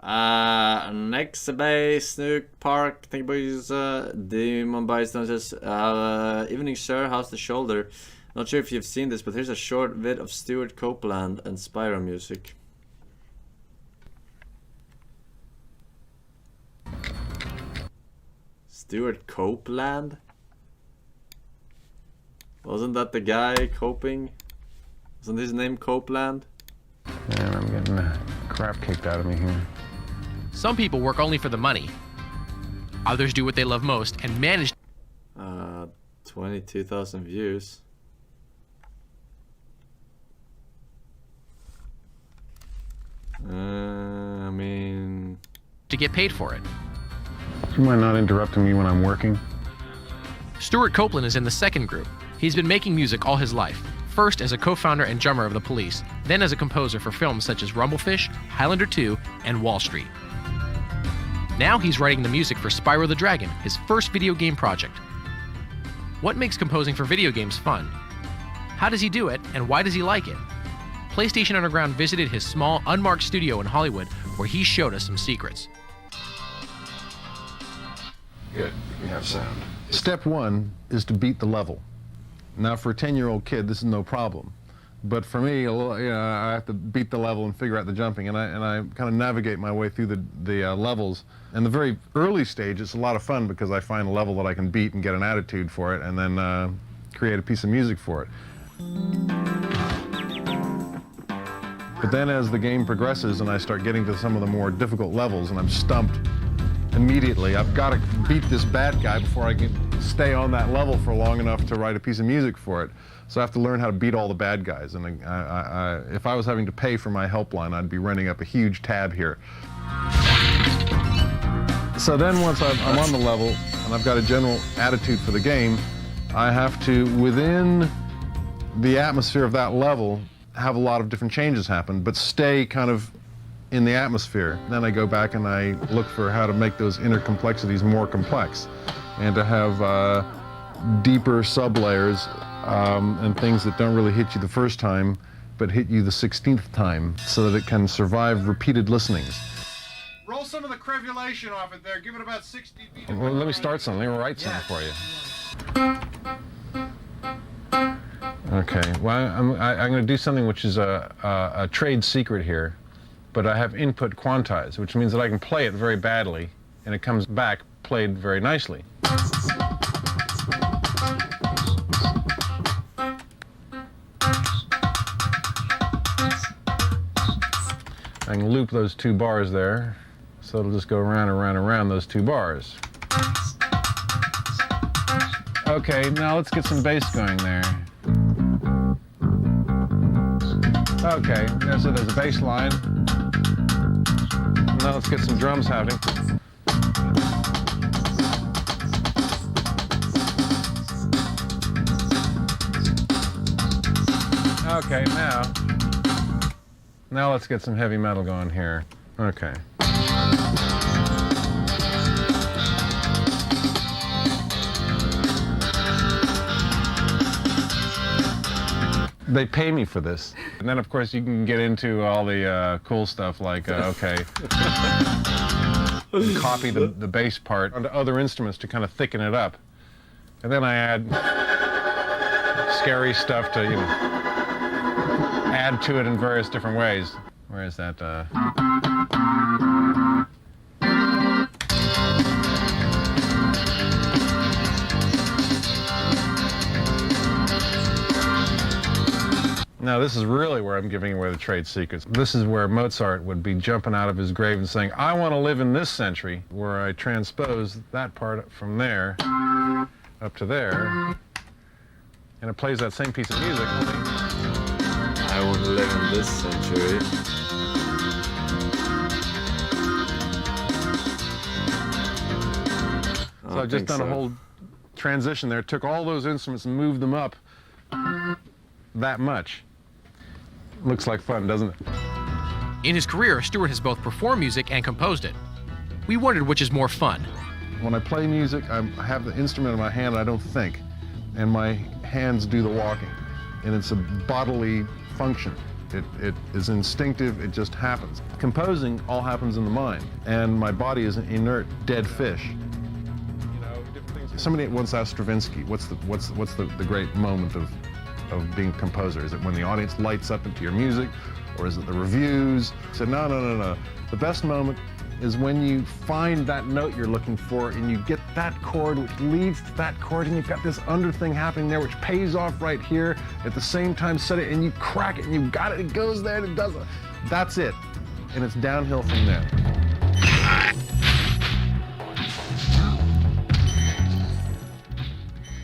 Next base, Snook Park, think boys, Demon Bison says, evening sir, how's the shoulder? Not sure if you've seen this, but here's a short vid of Stewart Copeland and Spyro music. Stewart Copeland? Wasn't that the guy coping? Wasn't his name Copeland? Man, I'm getting the crap kicked out of me here. Some people work only for the money. Others do what they love most and manage. 22,000 views. I mean... to get paid for it. Do you mind not interrupting me when I'm working? Stewart Copeland is in the second group. He's been making music all his life. First as a co-founder and drummer of The Police, then as a composer for films such as Rumblefish, Highlander 2, and Wall Street. Now he's writing the music for Spyro the Dragon, his first video game project. What makes composing for video games fun? How does he do it, and why does he like it? PlayStation Underground visited his small, unmarked studio in Hollywood, where he showed us some secrets. Good, we have sound. Step one is to beat the level. Now for a 10-year-old kid, this is no problem. But for me, I have to beat the level and figure out the jumping, and I kind of navigate my way through the levels. In the very early stage, it's a lot of fun because I find a level that I can beat and get an attitude for it, and then create a piece of music for it. But then as the game progresses and I start getting to some of the more difficult levels and I'm stumped immediately, I've got to beat this bad guy before I can stay on that level for long enough to write a piece of music for it. So I have to learn how to beat all the bad guys. And if I was having to pay for my helpline, I'd be running up a huge tab here. So then once I'm on the level and I've got a general attitude for the game, I have to, within the atmosphere of that level, have a lot of different changes happen, but stay kind of in the atmosphere. Then I go back and I look for how to make those inner complexities more complex and to have deeper sublayers and things that don't really hit you the first time, but hit you the 16th time so that it can survive repeated listenings. Roll some of the crevulation off it there. Give it about 60 feet. Well, let me start something. Let me write something for you. Okay, well, I'm going to do something which is a trade secret here, but I have input quantized, which means that I can play it very badly, and it comes back played very nicely. I can loop those two bars there, so it'll just go around and around and around those two bars. Okay, now let's get some bass going there. Okay, so there's a bass line. Now let's get some drums happening. Okay, now let's get some heavy metal going here. Okay. They pay me for this. And then, of course, you can get into all the cool stuff like, okay, copy the bass part onto other instruments to kind of thicken it up. And then I add scary stuff to, add to it in various different ways. Where is that? Now, this is really where I'm giving away the trade secrets. This is where Mozart would be jumping out of his grave and saying, I want to live in this century, where I transpose that part from there up to there, and it plays that same piece of music. I want to live in this century. So I've just done a whole transition there, took all those instruments and moved them up that much. Looks like fun, doesn't it? In his career, Stewart has both performed music and composed it. We wondered which is more fun. When I play music, I have the instrument in my hand and I don't think, and my hands do the walking, and it's a bodily function. It is instinctive, it just happens. Composing all happens in the mind, and my body is an inert, dead fish. Somebody once asked Stravinsky, what's the great moment of being a composer? Is it when the audience lights up into your music, or is it the reviews? He said, no. The best moment is when you find that note you're looking for and you get that chord which leads to that chord, and you've got this under thing happening there which pays off right here at the same time, set it, and you crack it and you got it, it goes there and it does it. That's it. And it's downhill from there.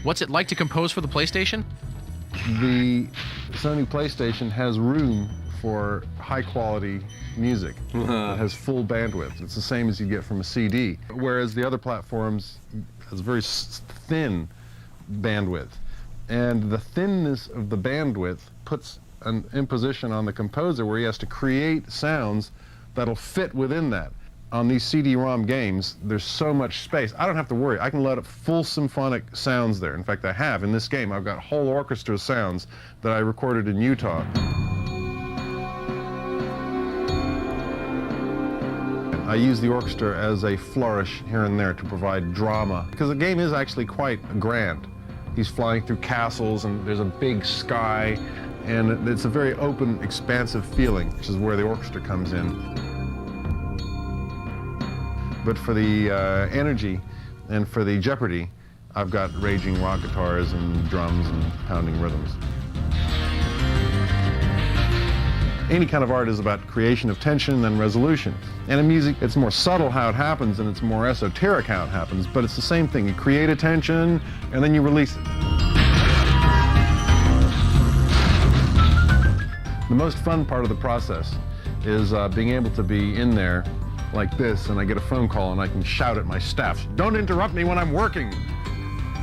What's it like to compose for the PlayStation? The Sony PlayStation has room for high quality music. It has full bandwidth. It's the same as you get from a CD. Whereas the other platforms has very thin bandwidth. And the thinness of the bandwidth puts an imposition on the composer where he has to create sounds that'll fit within that. On these CD-ROM games, there's so much space. I don't have to worry. I can let up full symphonic sounds there. In fact, I have. In this game, I've got whole orchestra sounds that I recorded in Utah. I use the orchestra as a flourish here and there to provide drama, because the game is actually quite grand. He's flying through castles, and there's a big sky, and it's a very open, expansive feeling, which is where the orchestra comes in. But for the energy and for the jeopardy, I've got raging rock guitars and drums and pounding rhythms. Any kind of art is about creation of tension and resolution. And in music, it's more subtle how it happens and it's more esoteric how it happens, but it's the same thing. You create a tension and then you release it. The most fun part of the process is being able to be in there like this, and I get a phone call and I can shout at my staff, "Don't interrupt me when I'm working."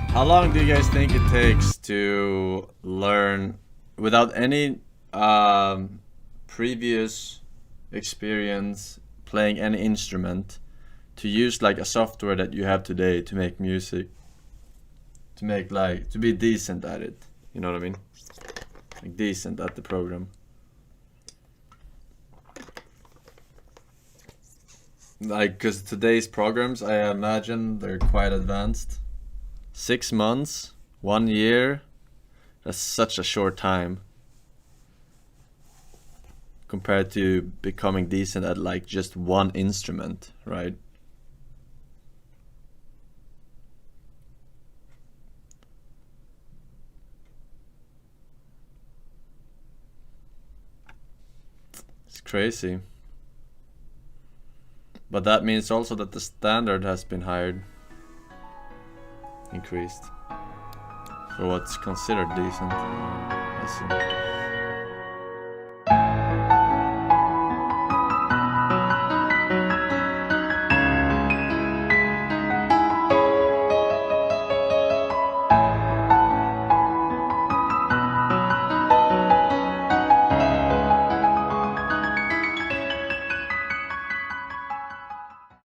How long do you guys think it takes to learn without any previous experience playing any instrument, to use like a software that you have today to make music, to be decent at it? You know what I mean? Like decent at the program. Like, because today's programs, I imagine they're quite advanced. 6 months, 1 year, that's such a short time compared to becoming decent at like just one instrument, right? It's crazy. But that means also that the standard has been increased for what's considered decent. I see.